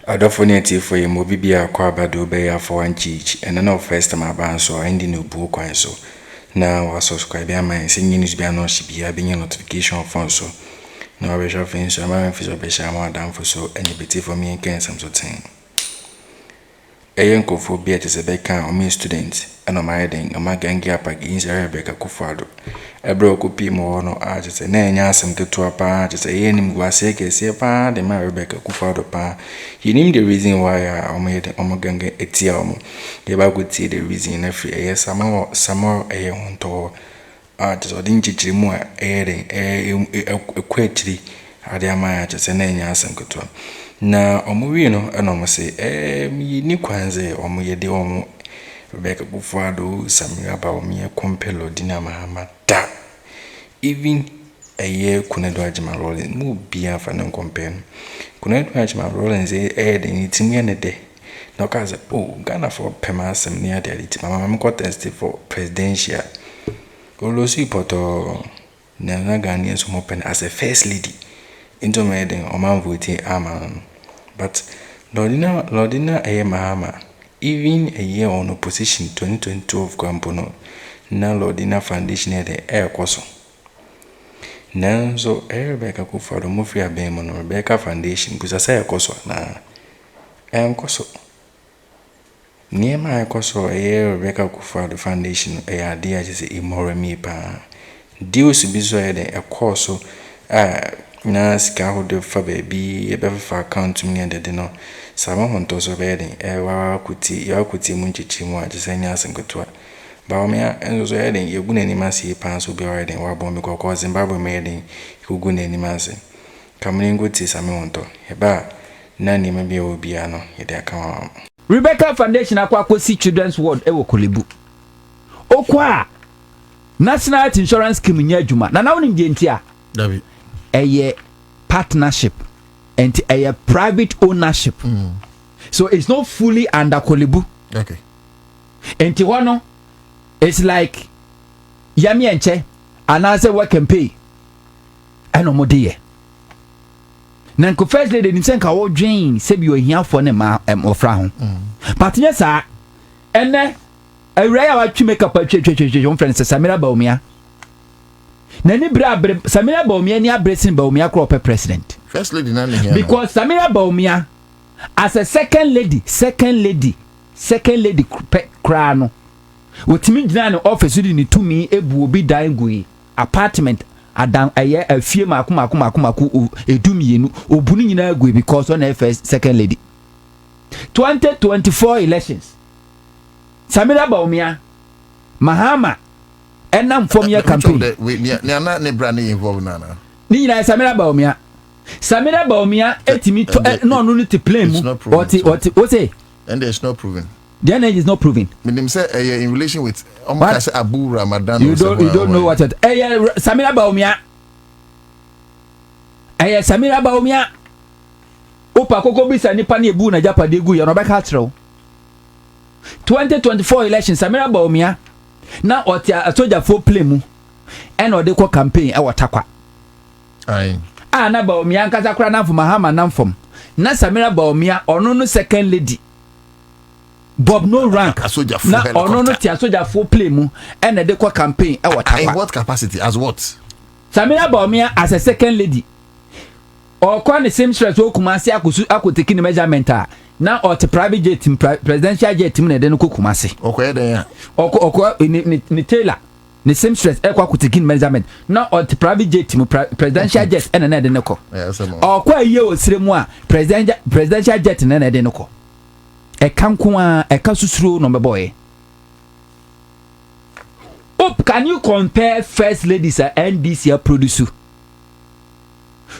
Adofoniati for a mobibia kwabado bear for one cheech, and no first time about so ending no book and so. Now I subscribe my singing news be no she be having a notification phone so. No I wish of things so my office of Beshama down for so any bit for me again some sort of thing. Akufo be at a becca or me student, and on my heading, a magangi up against Akufo. A broke P more no artist, and then yasam to a part, just a yenim guaseke, see a pa, the my Akufo pa. He knew the reason why I made Omaganga etiamo. The Bible see the reason every year, some more a Huntor artist or dingy more airing a quetry. I dear my just an yasam to. Na omuvino anomose ni kwanze omuyede omu Rebecca Bufado Samira Baumia compelo dina mahama da even a year kunedo ajima rolling mu bia fa no compare kunedo ajima rolling say den itimi ne de no kaze Ghana for pema asem near the elite mama contest for presidential olosi poto na Ghanaians mo pen as a first lady into maiden or man voting aman. But Lordina Mahama, even a year on opposition 2012 Campono, now Lordina Foundation at the Air Coso. Now so Rebecca for the Mufia Bemon Rebecca Foundation, because I say a coso na coso. Near my coso, a year Rebecca for the foundation, a idea is a more me pa. Deals to be so a coso. Na sika hodo fa baby e be fa account me and de no sama Huntor so be den e wa kuti mu nchichi mu a jesanya asenkotoa ba o me enzo so den ye guna ni mase pan so be wa den wa bo me kokko Zimbabwe me den ku guna ni mase kamne ngoti sama Huntor e ba na ni me be obi ano ye de aka Rebecca Foundation akwakosi children's ward e wo Kolebu okwa National Health Insurance Scheme nya adwuma na wonim de ntia David a partnership and a private ownership. So it's not fully under Kolebu. Okay. And Tiwano, it's like Yami and Che, and I say what can pay. I know more dear. Nanko first lady didn't think I would drain, say you here for them or frown. But yes, and then a rare to make up a church, your friend Samira Baumia. Nani bra Samira Baumia ni abracing Baumia crop president. First lady nani here. Because Samira Baumia as a second lady crano. Wotimi gina no office di ni tumi ebu obi dan gui apartment adan aye afie maku edumie obunu nyina gui because on first second lady. 2024 elections. Samira Baumia Mahama enam from your campaign. Na ne brand involved nana. Ni na Samira Baumia etimi no to play mu. What say? And there's no proven. The energy is not proven. Meaning say in relation with Omakase Abu Ramadan. You don't know what it. Samira Baumia. Opa koko bisa nipa na ebu na japa de gu ya no beka treo. 2024 election Samira Baumia na oti asoja for play mu e na ode ko campaign e watakwa ai na Baumia nkasa kra na fom Mahama na fom na Samira Baumia ono no second lady Bob no rank na ono no ti asoja for play mu e na de ko campaign e watakwa. In what capacity as what? Samira Baumia as a second lady or kwa the same stress o Kumasi akoteki ni measurement na or the private jet team presidential jet team na de no Kumasi okoye den ya okwa ni Taylor the same stress e kwa koteki ni measurement na or the private jet team presidential jet na de no ko okwa ye o siremu a presidential jet na de no ko e kanko a e ka susuro no boy. Can you compare first ladies and NDC producer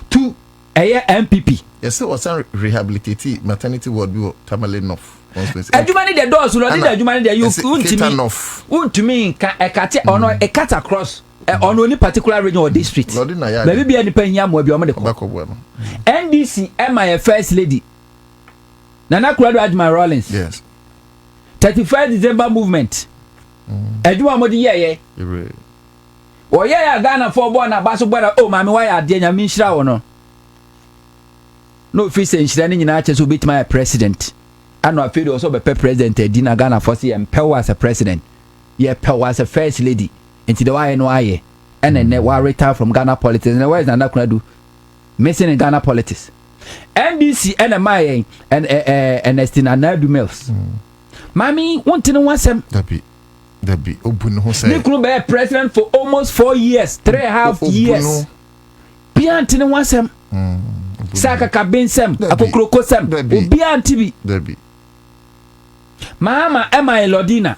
to a MPP? Yes, so what's rehabilitative maternity ward be tamale enough. Adumani the doors no dey adumani dey you to me can a cat or no a cut across on any particular region or district. Maybe be any pen here mo be o me dey NDC my first lady Nana Kurado Admiral Rollins. Yes. 31st December movement. Aduma mo di ye. O ye Ghana for born na baso born mami why ade nya mi nhira wo no. no fi say nhyira ne nyina ache so bit my president ano afedi also be president Dina Ghana for say empower as a president ye empower as a first lady into the why no aye and then we retire from Ghana politics and where is Nana Kunadu missing in Ghana politics NBC and my and Estina Nadu Mills Mami want to know what's that be open who say Nikunu be president for almost 4 years 3.5 years Pianti no wasem Saka kabensem apokroko sem obi antibi Debbie Mama Emma Lodina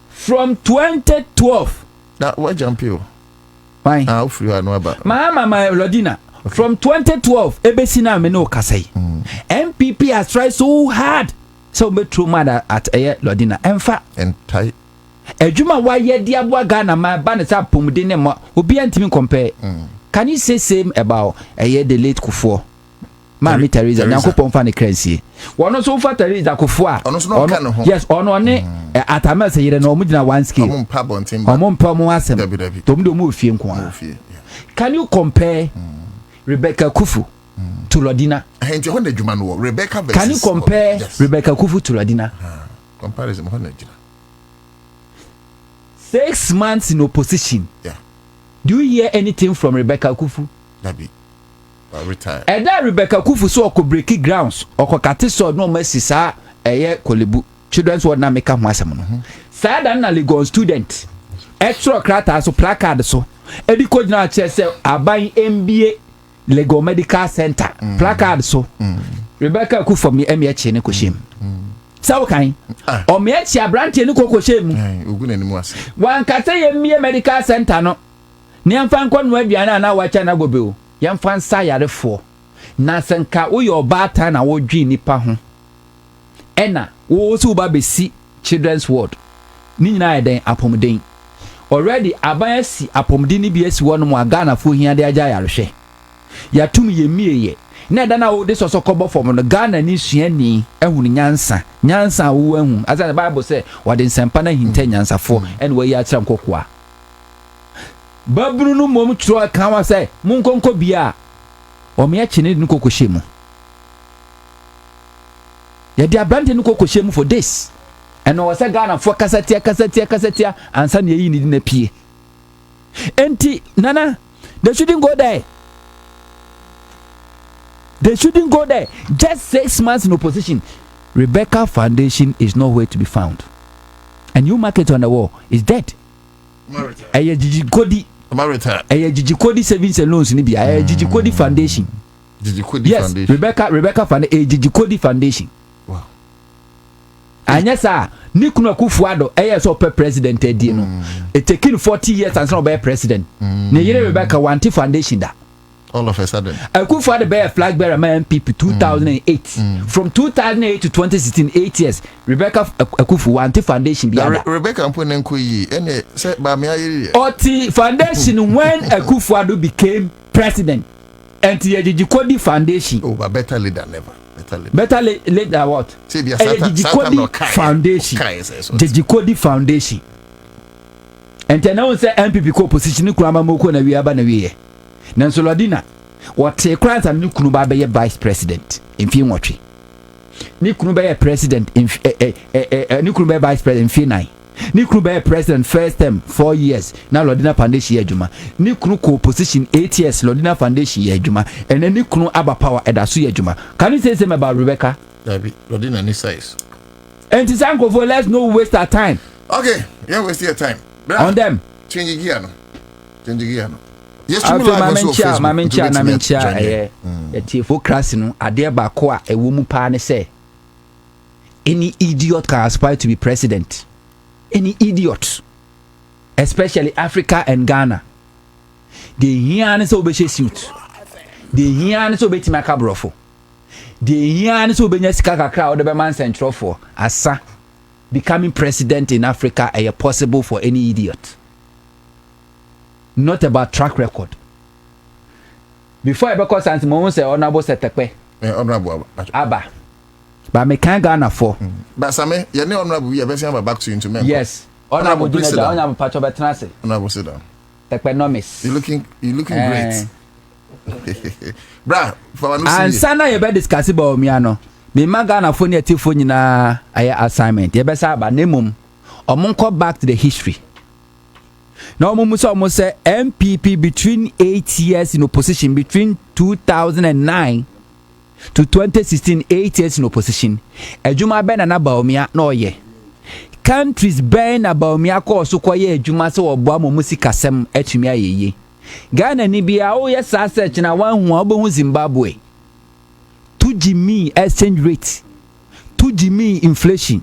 from 2012 that what jump you why free I know about Mama Lodina from 2012 ebesina me no kasai MPP has tried so hard so be true mother at Lodina emfa and tight Ejuma wa ye dia boa Ghana ma ba ne sa pomde ne mo obi antimi compare Can you say same about the late Akufo? Mami Teresa, Nyankopon fa ne kransie. Wono so fa Teresa Akufo a. Ono so no ka no ho. Yes, ono ne atama se yire no mu gina one scale. Omo mpa bonten ba. Omo mpa mo asem. Tom do mu ofie nko a. Can you compare Rebecca Akufo to Lodina? Enti ho na djuma no Rebecca versus. Can you compare Rebecca Akufo to Lodina? Comparison ho na djina. 6 months in opposition. Yeah. Do you hear anything from Rebecca Akufo? Dabi. Retire. Eda Rebecca Akufo so ko break grounds okokate so no masi sa kolebu children's word na make am asem no. Sa dan na Legon student. Extra krata so placard so. Edi ko gina che se aban MBA Legon Medical Center. Placard so. Rebecca Akufo mi eche ne ko shem. Sa wo kan? O me eche abrante ne ko shem. Ogu na ni mu ase. Wan kate ye MBA Medical Center no. Ni amfa nkwa no aduana na wacha na gobe o. Yamfa nsa yarefo na senka wo your bata na wo dwi nipa ho ena wo so ba besi children's ward ni nyina eden apomden already aban asi apomden ni bi asi wono mu Ghana fo hia de agya yarehwe yatum ye mieye na eda na wo de soso kobo form no Ghana ni suani ehunu nyansa wo ehun as the Bible say what in sempa na hinte nyansa fo en we ya kira nkokoa babru no mom tro kan wa say munkonko bia o me achi ne nkokoshe mu ya dia brand ne nkokoshe mu for this and o say Ghana for kasatia ansa ne yi ni na pie enti nana they shouldn't go there just 6 months in opposition. Rebecca Foundation is nowhere to be found and you market on the wall is dead. Gigi Kodi Gigi Savings and Loans ni bia Gigi Kodi Foundation. Yes, Rebecca Foundation Gigi Kodi Foundation. Wow. Anya sa ni kunu Akufo Addo so per president edi no. It taking 40 years and so be president. Ne yire Rebecca wanti foundation da. All of a sudden. Akufo Addo be a flag bearer man MPP 2008. From 2008 to 2016 8 years. Rebecca Akufo wanti foundation bia. Rebecca mpone nko yi ene say ba me ayiri. Oti foundation when Akufo Addo became president. And the Gigi Kodi Foundation. Oh, but better late than never. Better late than what? Gigi Kodi Foundation. Gigi Kodi Foundation. And then now say MPP ko position kurama moko na wiaba na wiye. Nanso Lodina what take grant and nukunu ba be vice president in fi nwotwe. Ni kunu be president in ni kunu be vice president in fi 9. Ni kunu be president first term 4 years. Now Lodina Foundation yejuma. Ni kunu ko position 8 years Lodina Foundation yejuma. And then ni kunu aba power edasu yejuma. Can you say something about Rebecca? Lodina ni size. And to thank for let's no waste our time. Okay, yeah, waste your time. On them. Change gear no. Yes, Mamencha for crashing ade ba ko a ewo mu pa ne say any idiot can aspire to be president. Any idiot, especially Africa and Ghana. They hear so be suit. They hear so be timaka brofo. They hear so be nyesika kakra o de be man central for asa becoming president in Africa is possible for any idiot. Not about track record. Before I because Santi Momo say honorable setekwe. Honorable Aba. But me can Ghana for. But Same, you know honorable we are back to you into member. Yes. Honorable Honorable Pacho Betranse. Honorable sit down. Tekwe nomis. You looking great. Bra, for and sana you be discuss about me ano. Me maga na phone yeti phone na aye assignment. You be say ba nemum. Omo back to the history. Now omo say MPP between 8 years in opposition between 2009 to 2016 8 years in opposition. Ejuma ben na ba omia na oye. Countries ben na ba omia ko so koye ejuma se oboa mo musikasem atumi ayeye. Ghana ni bia o yes search na wan hu obo Zimbabwe. 2 exchange rate. 2 inflation.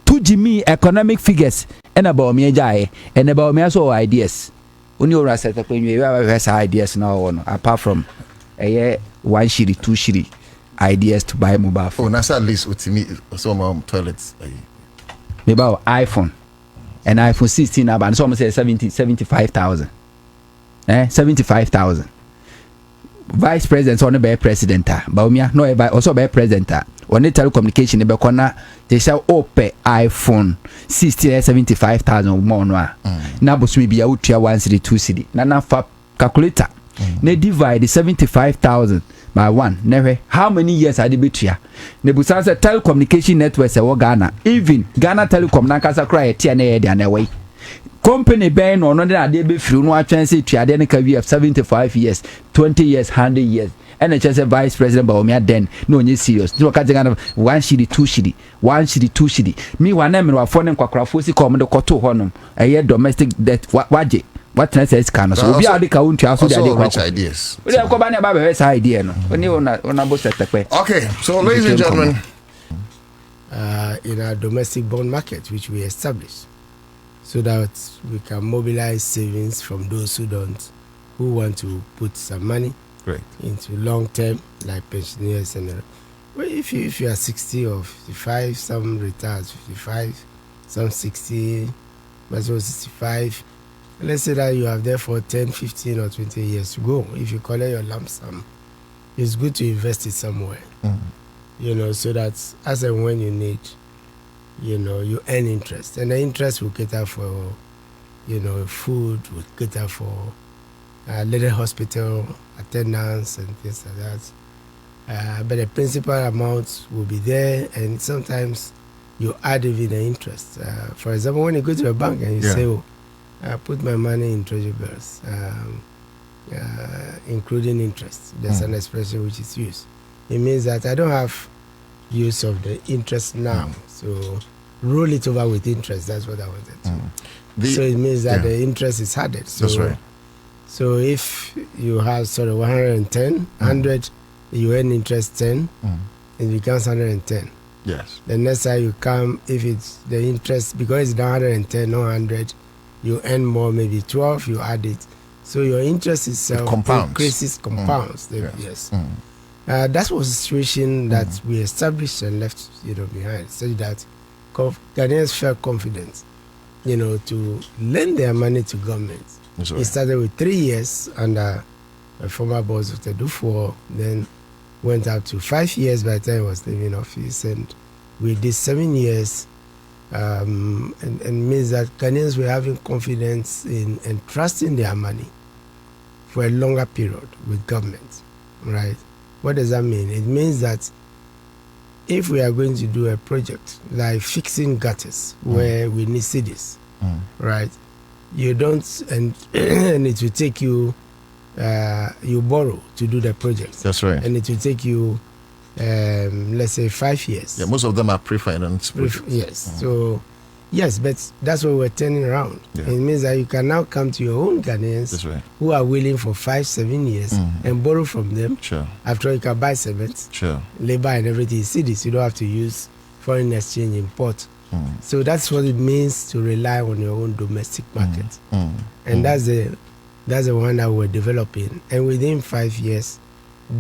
2 economic figures and about me jai and about me so ideas. Only ora set up when you have ideas now apart from a year 1 shilling 2 shilling ideas to buy mobile phone. Oh, that's at least with me some toilets. Me about iPhone and iPhone 16 about so say 75,000. 75,000. Vice president on the president Baumia no also by president on the telecommunication be kona they say ope iPhone 16 75,000 more no na bosumi bia utua 1 cedi 2 cedi na fa calculator na divide 75,000 by 1 never how many years are they betua ne busan say telecommunication network say Ghana even Ghana Telecom na kasa cry tia na ye dia na way company ben no na dey be free no atwen say tuade ne ka we have 75 years 20 years 100 years and the chance vice president Baumia then no only serious no ka janga 1 shilling 2 shilling 1 shilling 2 shilling me wan na me wa phone kwakrafo si kom de koto honom eye domestic debt waje what na say scan so obi ade ka untu aso de ade kwa ideas we dey ko ba na ba be say idea no oni ona bo setepe. Okay, so ladies and gentlemen, in our domestic bond market which we established so that we can mobilize savings from those who want to put some money into long term, like pensioners and well, if you are 60 or 55, some retire 55, some 60, but so 65. Let's say that you have there for 10, 15 or 20 years to go. If you collect your lump sum, it's good to invest it somewhere. You know, so that as and when you need, you know, you earn interest, and the interest will cater for, you know, food, will cater for little hospital attendance and things like that. But the principal amount will be there, and sometimes you add even the interest. For example, when you go to a bank and you say, "Oh, I put my money in treasury bills, including interest," there's an expression which is used. It means that I don't have use of the interest now, so roll it over with interest. That's what I wanted to. So it means that the interest is added. So, that's right. So if you have sort of 110, 100, you earn interest 10, it becomes 110. Yes. The next time you come, if it's the interest, because it's 110, not 100, you earn more, maybe 12, you add it. So your interest itself increases, compounds. Yes. That was a situation that we established and left, you know, behind, so that Ghanaians felt confident, you know, to lend their money to government. Right. It started with 3 years under a former boss of Addo, then went up to 5 years by the time I was leaving office, and we did 7 years, and means that Ghanaians were having confidence in entrusting their money for a longer period with government, right? What does that mean? It means that if we are going to do a project like fixing gutters where we need cities, right? You don't, and it will take you, you borrow to do the project. That's right. And it will take you, let's say 5 years. Yeah, most of them are pre-financed. Yes. So, yes, but that's what we're turning around. Yeah. It means that you can now come to your own Ghanaians who are willing for 5-7 years and borrow from them. Sure. After all, you can buy cement, labor and everything. See this, you don't have to use foreign exchange import. So that's what it means to rely on your own domestic market. And that's the one that we're developing. And within 5 years,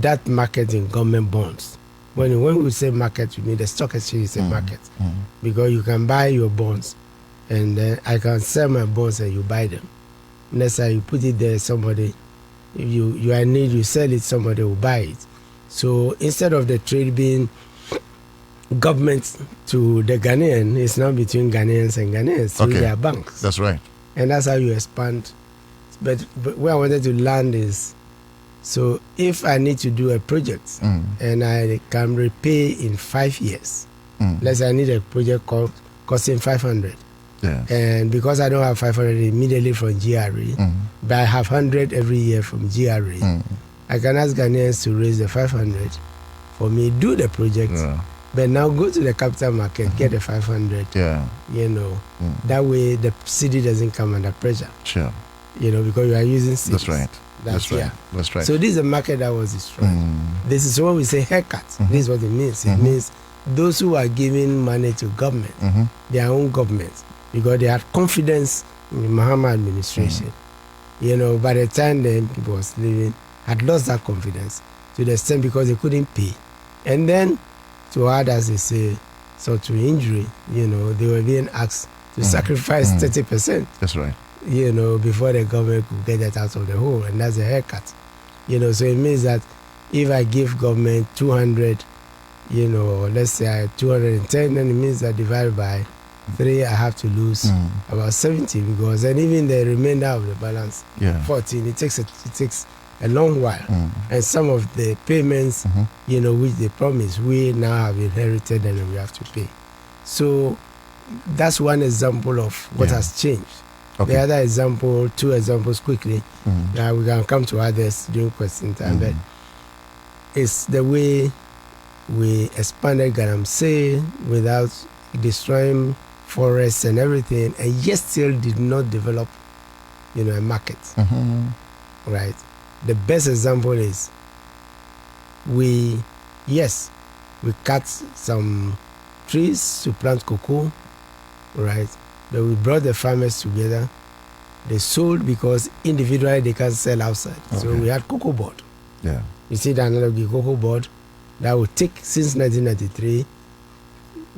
that market in government bonds. When we say market, we mean the stock exchange is a market. Because you can buy your bonds, and then I can sell my bonds and you buy them. Next time you put it there, somebody, if you are in need, you sell it, somebody will buy it. So instead of the trade being government to the Ghanaian, it's now between Ghanaians and Ghanaians through their banks. That's right. And that's how you expand. But where I wanted to land is So if I need to do a project and I can repay in 5 years, let's say I need a project costing 500. Yes. And because I don't have 500 immediately from GRE, but I have 100 every year from GRE, I can ask Ghanaians to raise the 500 for me, do the project, but now go to the capital market, get the 500. You know, that way the city doesn't come under pressure. Sure. You know, because you are using cities. That's right. That's right. That's right. So this is a market that was destroyed. This is what we say haircut. This is what it means. It means those who are giving money to government, their own government, because they had confidence in the Mahama administration. You know, by the time the people was leaving, had lost that confidence to the extent because they couldn't pay. And then to add, as they say, so to Ănǧry, you know, they were being asked to sacrifice 30%. That's right. You know, before the government could get that out of the hole, and that's a haircut. You know, so it means that if I give government 200, you know, let's say 210, then it means that divided by 3, I have to lose about 70, because then even the remainder of the balance, 14, it takes a long while. And some of the payments, you know, which they promised, we now have inherited and we have to pay. So that's one example of what has changed. Okay. The other example, 2 examples quickly, we can come to others during question time, but it's the way we expanded Galamsey without destroying forests and everything, and yet still did not develop, you know, a market. Right? The best example is we cut some trees to plant cocoa, right? But we brought the farmers together. They sold because individually they can sell outside. Okay. So we had cocoa board. Yeah. You see the analogy, cocoa board that would take since 1993,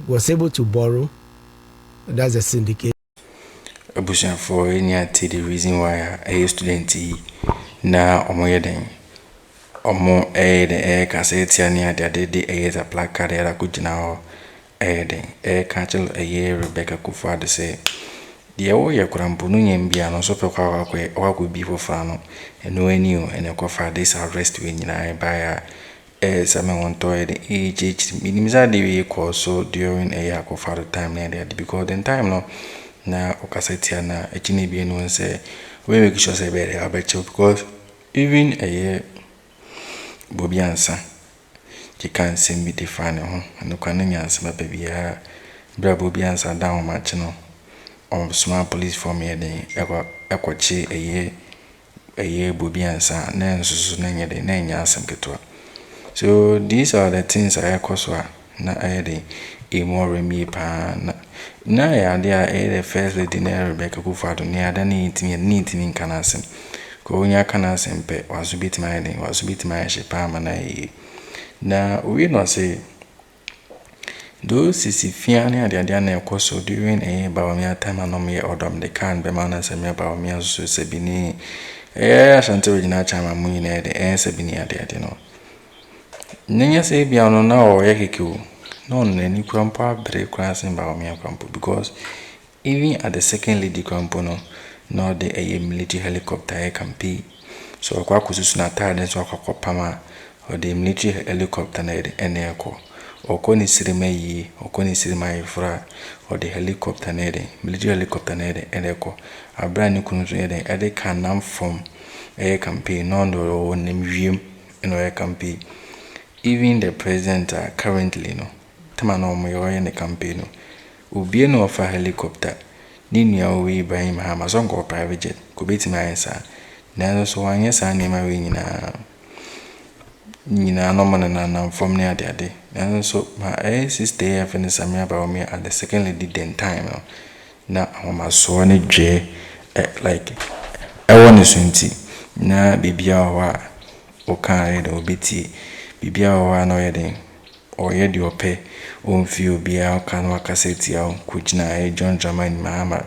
was able to borrow. That's a syndicate. Abusan for any the reason why a student na omoyeden omo the cassette near the placard era good now. Catchel a year Rebecca Kufado say, the away crampuno yambia no so per or could be for Fano, and no new and a cofa this arrest when I buy a Samuel Huntor the age minimiza the equal so during a yak of father time near because then time no na Ocasetiana a chinibian one say, we make sure say better, I bet you because even a year Bobiansa. You can't send me the final, and no can answer my baby. Bravo be answered down my channel. On small police for me, equachi a year, booby answer, Nansus, Nanya, the Nanya, some ketua. So these are the things I acquire, not adding a more remi pan. Now, they are the first lady near Rebecca Kufado near the need me in Canassim. Going your Canassim pet was a bit my ship, and now we not say those is if Fiani and the Adiana Coso during a Baumia time and no me or dom the can be man as a mere Baumia so Sabini. Shanty original chama muine the air Sabini at the Adino. Nanya say Biano now or Yakiku. None any grandpa break class in Baumia Campo because even at the second lady campono, nor the a military helicopter can be. So Quakus not tired and so Pama. Or the military helicopter near the echo, or Connie Sirimayi, or Connie Sirimai Fra, or the helicopter near the military helicopter near the echo. A brand new country at the can from a campaign, non or name Vim in a campaign. Even the president currently no Tamano Mayor in the campaign will be no of a helicopter. Ninia we by him Amazon or private jet could be to my answer. Neither so one yes, I name a ring no man and from near the day. And so my sister have finished some about me at the second lady then time. Now I'm a swan J like I want to swinty. Na Bibia or carried or bitty. Bibia or no yeding or yed your pay. Few be our canwa cassette Kujna John German Mahama.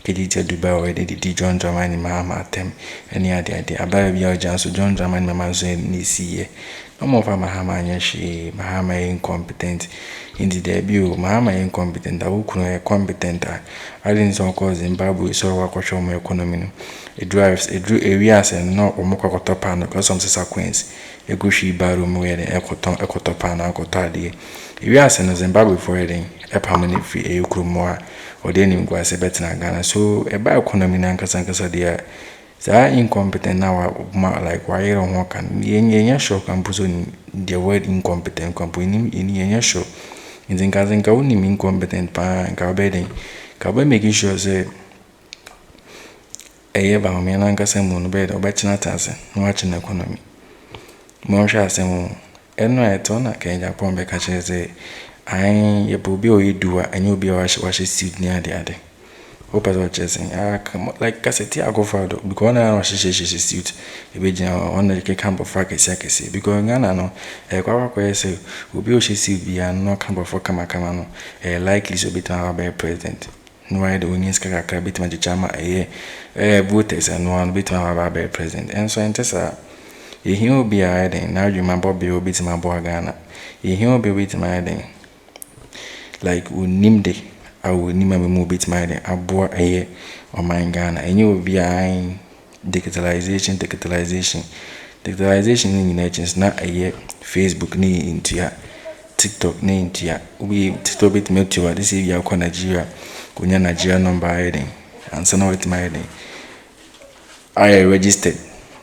Kedita Dubai already did John German Mahama tem any idea. About your John German Mamma Nisi. Omofa mahama nyeshi mahama incompetent indi debut mahama incompetent awukuno competent I didn't so cause Zimbabwe so wakosho mo economy no it drives it drew areas and no omokota pan because some sequence egushi baru mo yede ekoto pan akotade areas no Zimbabwe for yede permanent free ekrumo a odeni ngwase betina Ghana so eba economy na nkasa dia za incompetent now like why you don't work and yenya show can put the word incompetent company in yenya show in the cousin ka uni incompetent pa ka bedin ka be make sure say ba me na nkasa mu no be obechina tase no achi na economy mo sha asem eno eto na Kenya pombe ka cheze ai ye bobi oyiduwa anyi obi wa seed ni ade Opa so chasing like cassette Akufo because na she suit ebejina on the camp of Kesi because Ghana no kwa say obi o she suit bia no camp of kama no likely so better be president no why the unions kaka bit ma chama voters and one bit ma be president and so entesa he obi a den na adwuma bobi obi tima bo Ghana he obi bit ma den like unimde awu ni mama mu bit my aboa o my Ghana enye obi an digitalization ni na chance na Facebook ni intia TikTok ni intia we TikTok bit me to this year ko Nigeria kunya Nigeria number ayi and na with my I registered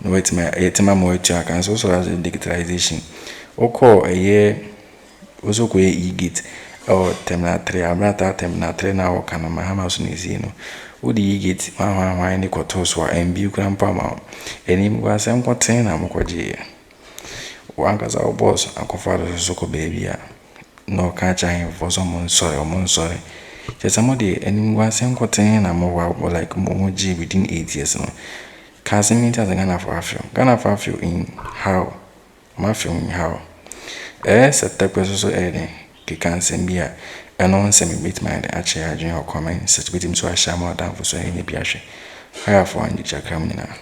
no with my etima mo to account so as digitalization oko also ko e-gate or terminal 3 abrata terminal 3 na wo kana mahama so nezi no odi gate ma ni kwato so MB krampa ma enim kwa sem kwaten na mokwaje wangaza boss akofaro so ko baby a no ka cha him for some sorry just somebody enim kwa sem kwaten na mo like mo ji within 8 years no casting me as Ghana for Afro in how ma film in how set up so can send me a non semi bit mind actually I join your comment such with him so I shall more down for so any biashe. I have one Akroma.